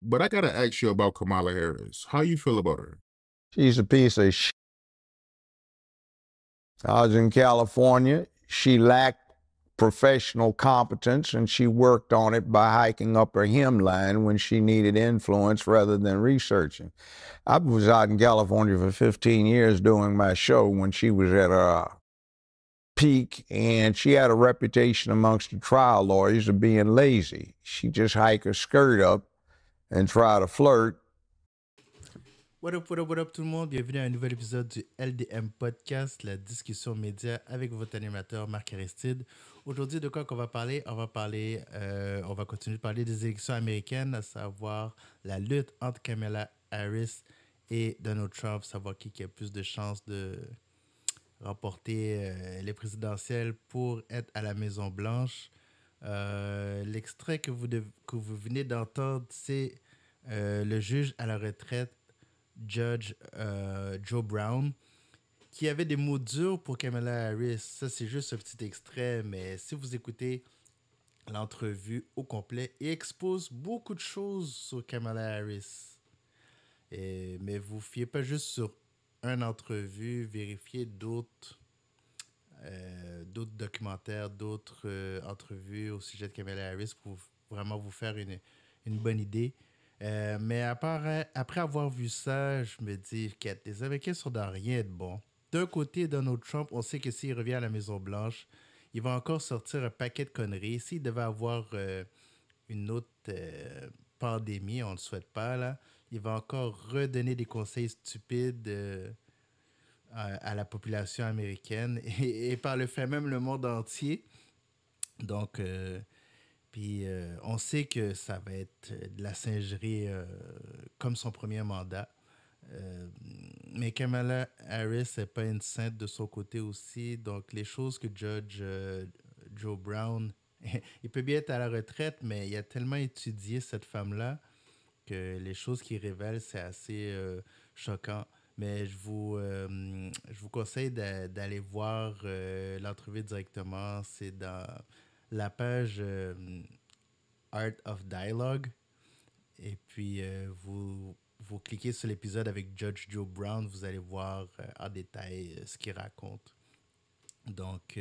But I gotta ask you about Kamala Harris. How you feel about her? She's a piece of shit. I was in California. She lacked professional competence, and she worked on it by hiking up her hemline when she needed influence rather than researching. I was out in California for 15 years doing my show when she was at her peak, and she had a reputation amongst the trial lawyers of being lazy. She just hike her skirt up and try to flirt. What up tout le monde? Bienvenue à un nouvel épisode du LDM Podcast, la discussion média avec votre animateur Marc Aristide. Aujourd'hui, de quoi qu'on va parler? On va continuer de parler des élections américaines, à savoir la lutte entre Kamala Harris et Donald Trump, savoir qui a plus de chances de remporter les présidentielles pour être à la Maison-Blanche. L'extrait que vous venez d'entendre, c'est le juge à la retraite Judge Joe Brown, qui avait des mots durs pour Kamala Harris. Ça, c'est juste un petit extrait, mais si vous écoutez l'entrevue au complet, il expose beaucoup de choses sur Kamala Harris. Mais vous ne fiez pas juste sur une entrevue, vérifiez d'autres documentaires, d'autres entrevues au sujet de Kamala Harris pour vraiment vous faire une bonne idée. Mais après avoir vu ça, je me dis que les Américains sont dans rien de bon. D'un côté, Donald Trump, on sait que s'il revient à la Maison-Blanche, il va encore sortir un paquet de conneries. S'il devait avoir une autre pandémie, on ne le souhaite pas, là, il va encore redonner des conseils stupides à la population américaine et par le fait même le monde entier. Donc, on sait que ça va être de la singerie comme son premier mandat. Mais Kamala Harris n'est pas une sainte de son côté aussi. Donc, les choses que Judge Joe Brown, il peut bien être à la retraite, mais il a tellement étudié cette femme-là que les choses qu'il révèle, c'est assez choquant. Mais je vous conseille d'aller voir l'entrevue directement. C'est dans la page Art of Dialogue. Et puis, vous cliquez sur l'épisode avec Judge Joe Brown, vous allez voir en détail ce qu'il raconte. Donc,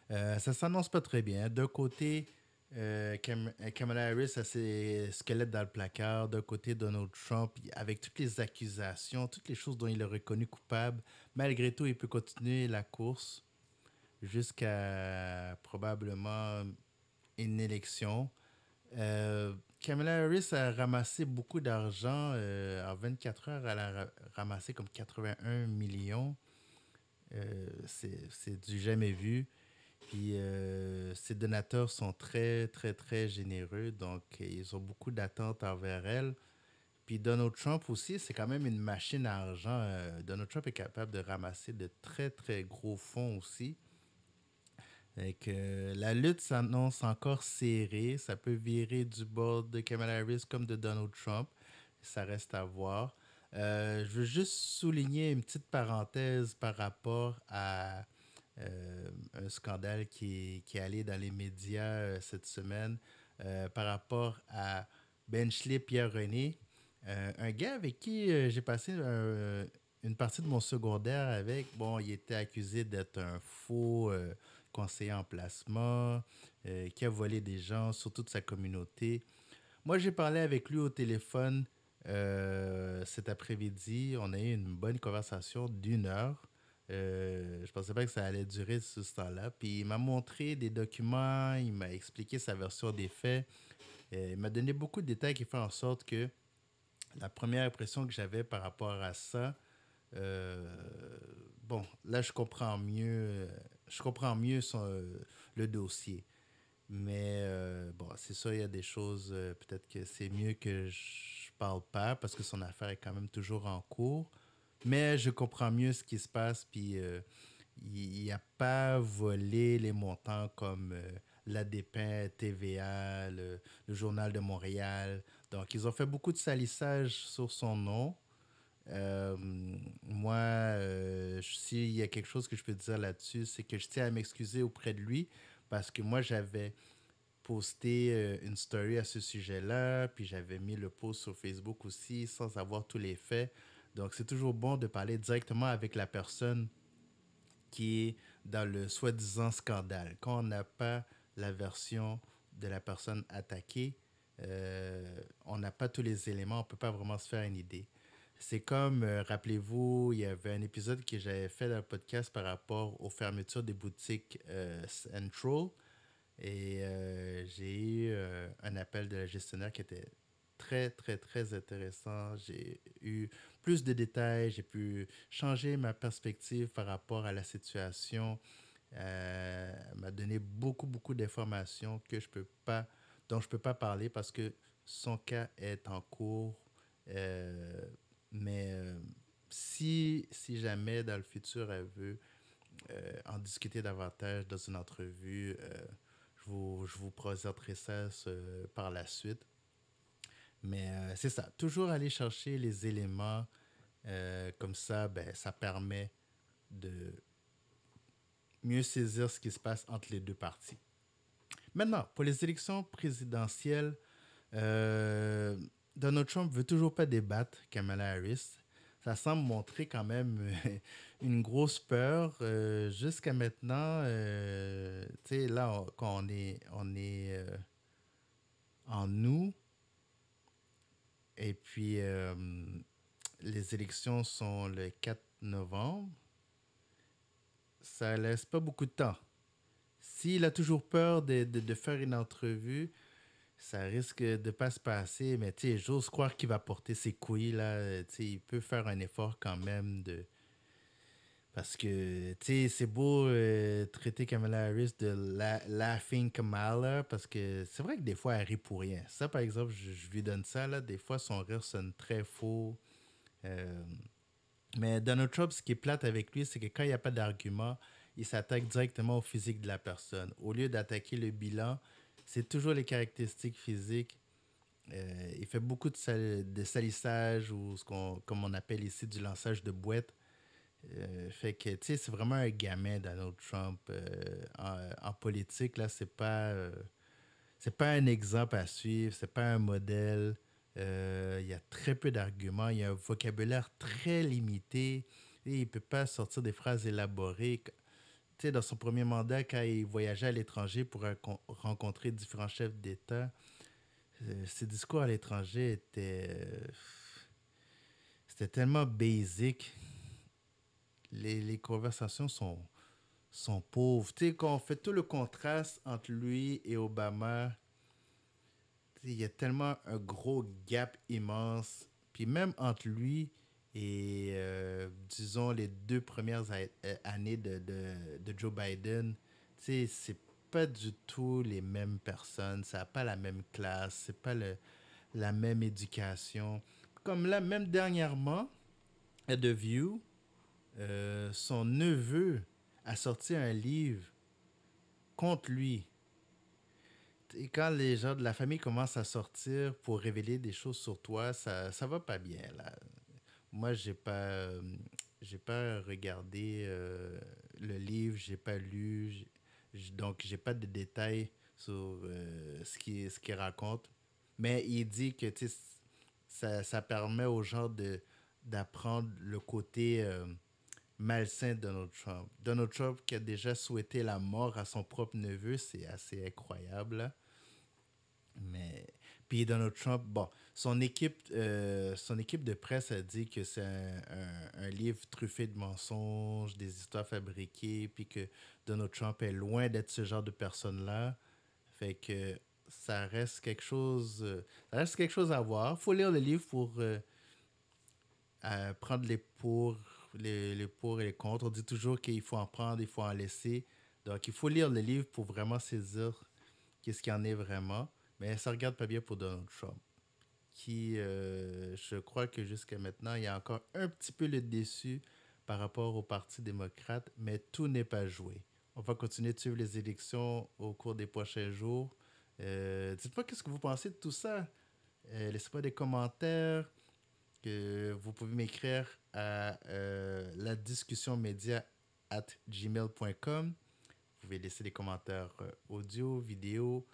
ça s'annonce pas très bien. D'un côté, Kamala Harris a ses squelettes dans le placard. D'un côté, Donald Trump, avec toutes les accusations, toutes les choses dont il est reconnu coupable, malgré tout, il peut continuer la course jusqu'à probablement une élection. Kamala Harris a ramassé beaucoup d'argent. En 24 heures, elle a ramassé comme 81 millions. C'est du jamais vu. Puis ses donateurs sont très, très, très généreux. Donc, ils ont beaucoup d'attentes envers elle. Puis Donald Trump aussi, c'est quand même une machine à argent. Donald Trump est capable de ramasser de très, très gros fonds aussi. Et que la lutte s'annonce encore serrée. Ça peut virer du bord de Kamala Harris comme de Donald Trump. Ça reste à voir. Je veux juste souligner une petite parenthèse par rapport à un scandale qui est allé dans les médias cette semaine par rapport à Benchley Pierre-René, un gars avec qui j'ai passé une partie de mon secondaire avec. Bon, il était accusé d'être un faux conseiller en placement, qui a volé des gens sur toute sa communauté. Moi, j'ai parlé avec lui au téléphone cet après-midi. On a eu une bonne conversation d'une heure. Je pensais pas que ça allait durer ce temps-là. Puis il m'a montré des documents, il m'a expliqué sa version des faits. Il m'a donné beaucoup de détails qui font en sorte que la première impression que j'avais par rapport à ça, euh, bon, là je comprends mieux le dossier. Mais bon, c'est sûr, il y a des choses, peut-être que c'est mieux que je parle pas parce que son affaire est quand même toujours en cours. Mais je comprends mieux ce qui se passe, puis il n'a pas volé les montants comme l'ADP, TVA, le Journal de Montréal. Donc, ils ont fait beaucoup de salissage sur son nom. Euh, Moi, s'il y a quelque chose que je peux dire là-dessus, c'est que je tiens à m'excuser auprès de lui parce que moi, j'avais posté une story à ce sujet-là, puis j'avais mis le post sur Facebook aussi sans avoir tous les faits. Donc, c'est toujours bon de parler directement avec la personne qui est dans le soi-disant scandale. Quand on n'a pas la version de la personne attaquée, on n'a pas tous les éléments, on ne peut pas vraiment se faire une idée. C'est comme, rappelez-vous, il y avait un épisode que j'avais fait dans le podcast par rapport aux fermetures des boutiques Central. Et j'ai eu un appel de la gestionnaire qui était très, très, très intéressant. J'ai eu plus de détails, j'ai pu changer ma perspective par rapport à la situation. Elle m'a donné beaucoup, beaucoup d'informations dont je ne peux pas parler parce que son cas est en cours. Euh, mais si jamais dans le futur elle veut en discuter davantage dans une entrevue, je vous présenterai ça par la suite. Mais c'est ça, toujours aller chercher les éléments, comme ça, ben, ça permet de mieux saisir ce qui se passe entre les deux parties. Maintenant, pour les élections présidentielles, Donald Trump veut toujours pas débattre Kamala Harris. Ça semble montrer quand même une grosse peur. Jusqu'à maintenant, tu sais, là, quand on est en août, et puis les élections sont le 4 novembre, ça laisse pas beaucoup de temps. S'il a toujours peur de faire une entrevue, ça risque de pas se passer, mais tu sais, j'ose croire qu'il va porter ses couilles, là. Tu sais, il peut faire un effort quand même de... Parce que, tu sais, c'est beau traiter Kamala Harris de laughing Kamala, parce que c'est vrai que des fois, elle rit pour rien. Ça, par exemple, je lui donne ça, là. Des fois, son rire sonne très faux. Euh, mais Donald Trump, ce qui est plate avec lui, c'est que quand il n'y a pas d'argument, il s'attaque directement au physique de la personne. Au lieu d'attaquer le bilan, c'est toujours les caractéristiques physiques. Il fait beaucoup de salissage ou comme on appelle ici, du lançage de boîtes. Fait que, tu sais, c'est vraiment un gamin, Donald Trump. En politique, là, c'est pas un exemple à suivre, c'est pas un modèle. Il y a très peu d'arguments, il y a un vocabulaire très limité. Et il peut pas sortir des phrases élaborées. Tu sais, dans son premier mandat, quand il voyageait à l'étranger pour rencontrer différents chefs d'État, ses discours à l'étranger c'était tellement basic. Les conversations sont pauvres. Tu sais, quand on fait tout le contraste entre lui et Obama, il y a tellement un gros gap immense. Puis même entre lui et, disons, les 2 premières années de Joe Biden, tu sais, c'est pas du tout les mêmes personnes. Ça n'a pas la même classe. C'est pas la même éducation. Comme là, même dernièrement, à The View, son neveu a sorti un livre contre lui. Et quand les gens de la famille commencent à sortir pour révéler des choses sur toi, ça va pas bien, là. Moi, j'ai pas regardé le livre, j'ai pas lu, donc j'ai pas de détails sur ce qu'il raconte. Mais il dit que tu sais, ça permet aux gens d'apprendre le côté malsain de Donald Trump. Donald Trump qui a déjà souhaité la mort à son propre neveu, c'est assez incroyable, là. Mais puis Donald Trump, bon, son équipe de presse a dit que c'est un livre truffé de mensonges, des histoires fabriquées, puis que Donald Trump est loin d'être ce genre de personne-là. Fait que ça reste quelque chose à voir. Faut lire le livre pour prendre les pour et les contre. On dit toujours qu'il faut en prendre, il faut en laisser. Donc, il faut lire le livre pour vraiment saisir qu'est-ce qu'il y en est vraiment. Mais ça regarde pas bien pour Donald Trump, qui, je crois que jusqu'à maintenant, il y a encore un petit peu le déçu par rapport au Parti démocrate, mais tout n'est pas joué. On va continuer de suivre les élections au cours des prochains jours. Dites-moi qu'est-ce que vous pensez de tout ça. Laissez-moi des commentaires que vous pouvez m'écrire à la discussion média at gmail.com. Vous pouvez laisser des commentaires audio, vidéo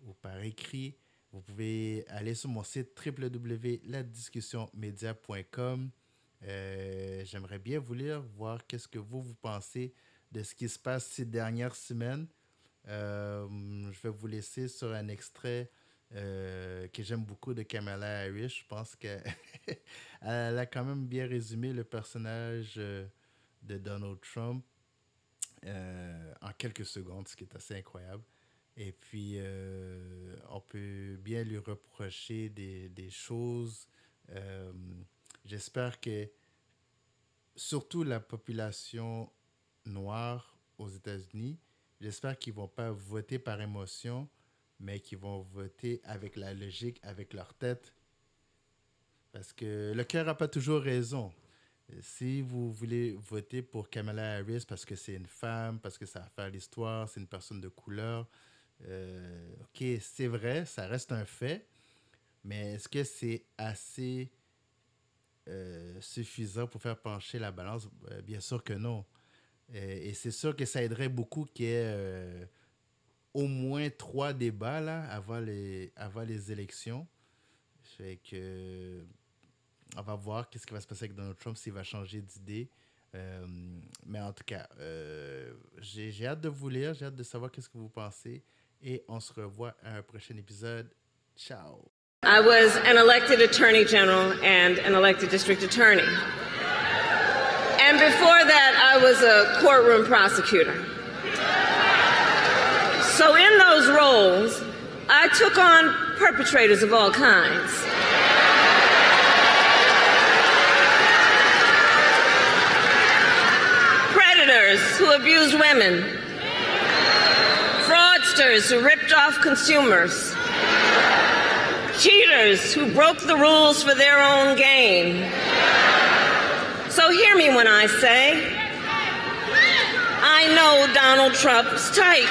ou par écrit. Vous pouvez aller sur mon site www.ladiscussionmedia.com. J'aimerais bien vous lire, voir qu'est-ce que vous pensez de ce qui se passe ces dernières semaines. Je vais vous laisser sur un extrait que j'aime beaucoup de Kamala Harris. Je pense qu'elle a quand même bien résumé le personnage de Donald Trump en quelques secondes, ce qui est assez incroyable. Et puis, on peut bien lui reprocher des choses. J'espère que, surtout la population noire aux États-Unis, j'espère qu'ils ne vont pas voter par émotion, mais qu'ils vont voter avec la logique, avec leur tête. Parce que le cœur n'a pas toujours raison. Si vous voulez voter pour Kamala Harris parce que c'est une femme, parce que ça va faire l'histoire, c'est une personne de couleur, OK, c'est vrai, ça reste un fait, mais est-ce que c'est assez suffisant pour faire pencher la balance? Bien sûr que non. Et c'est sûr que ça aiderait beaucoup qu'il y ait au moins 3 débats là, avant les élections. Fait que on va voir qu'est-ce qui va se passer avec Donald Trump, s'il va changer d'idée. Mais en tout cas, j'ai hâte de vous lire, j'ai hâte de savoir qu'est-ce que vous pensez. Et on se revoit à un prochain épisode. Ciao! I was an elected attorney general and an elected district attorney. And before that, I was a courtroom prosecutor. So in those roles, I took on perpetrators of all kinds. Predators who abused women. Fraudsters who ripped off consumers. Cheaters who broke the rules for their own gain. So hear me when I say, I know Donald Trump's type.